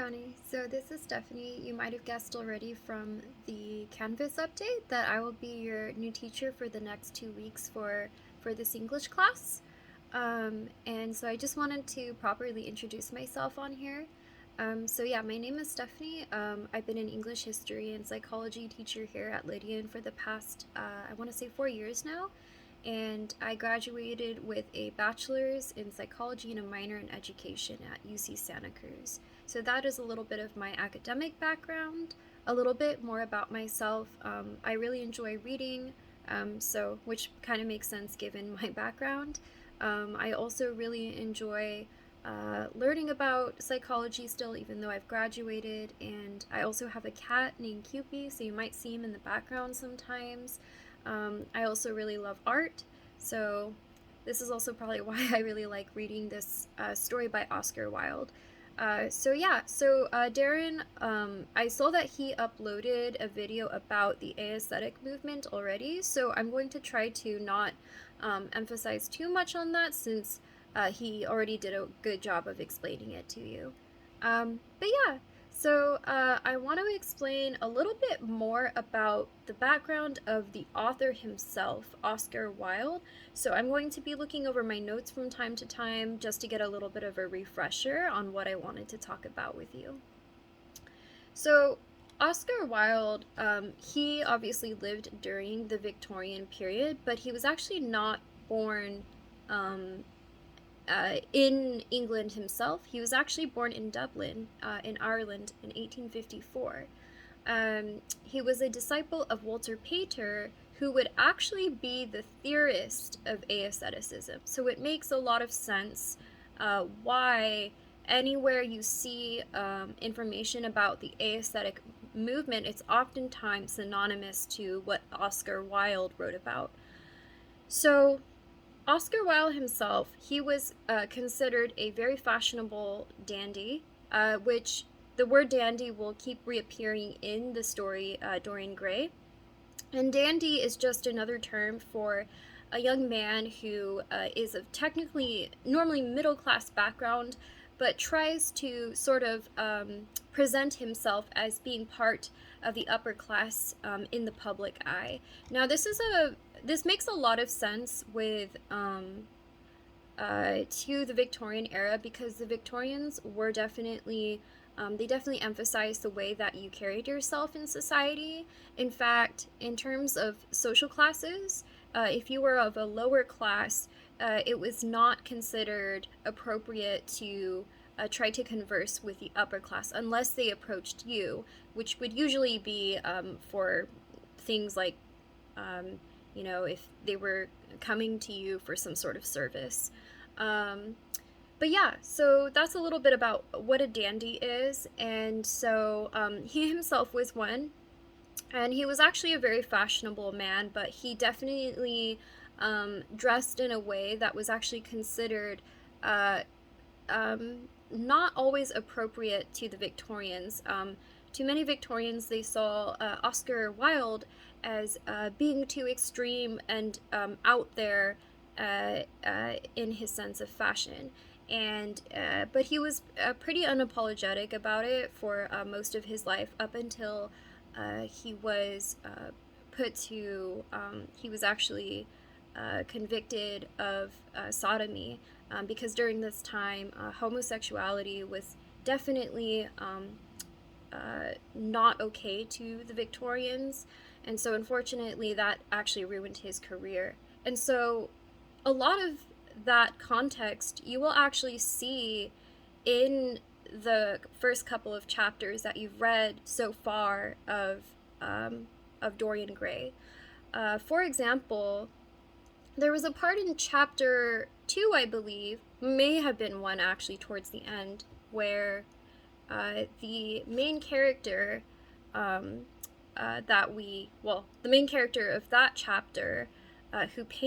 Tony. So this is Stephanie. You might have guessed already from the Canvas update that I will be your new teacher for the next 2 weeks for this English class. And so I just wanted to properly introduce myself on here. So yeah, my name is Stephanie. I've been an English history and psychology teacher here at Lydian for the past, I want to say 4 years now. And I graduated with a bachelor's in psychology and a minor in education at UC Santa Cruz. So that is a little bit of my academic background, a little bit more about myself. I really enjoy reading, which kind of makes sense given my background. I also really enjoy learning about psychology still, even though I've graduated, and I also have a cat named Cupie, so you might see him in the background sometimes. I also really love art, so this is also probably why I really like reading this story by Oscar Wilde. Darren, I saw that he uploaded a video about the aesthetic movement already, so I'm going to try to not emphasize too much on that since he already did a good job of explaining it to you. I want to explain a little bit more about the background of the author himself, Oscar Wilde. So I'm going to be looking over my notes from time to time just to get a little bit of a refresher on what I wanted to talk about with you. So Oscar Wilde, he obviously lived during the Victorian period, but he was actually not born in England himself. He was actually born in Dublin, in Ireland, in 1854. He was a disciple of Walter Pater, who would actually be the theorist of aestheticism. So it makes a lot of sense why anywhere you see information about the aesthetic movement, it's oftentimes synonymous to what Oscar Wilde wrote about. So Oscar Wilde himself, he was considered a very fashionable dandy, which the word dandy will keep reappearing in the story Dorian Gray. And dandy is just another term for a young man who is of technically normally middle-class background, but tries to sort of present himself as being part of the upper class in the public eye. Now, this makes a lot of sense with to the Victorian era, because the Victorians were definitely they definitely emphasized the way that you carried yourself in society. In fact, in terms of social classes, if you were of a lower class, it was not considered appropriate to try to converse with the upper class unless they approached you, which would usually be for things like, if they were coming to you for some sort of service. So that's a little bit about what a dandy is. And so he himself was one, and he was actually a very fashionable man, but he definitely dressed in a way that was actually considered not always appropriate to the Victorians. To many Victorians, they saw Oscar Wilde as being too extreme and out there in his sense of fashion. But he was pretty unapologetic about it for most of his life, up until he was he was actually convicted of sodomy, because during this time homosexuality was definitely not okay to the Victorians, and so unfortunately that actually ruined his career. And so a lot of that context you will actually see in the first couple of chapters that you've read so far of Dorian Gray. For example, there was a part in chapter 2, I believe, may have been 1 actually towards the end, where the main character the main character of that chapter, who painted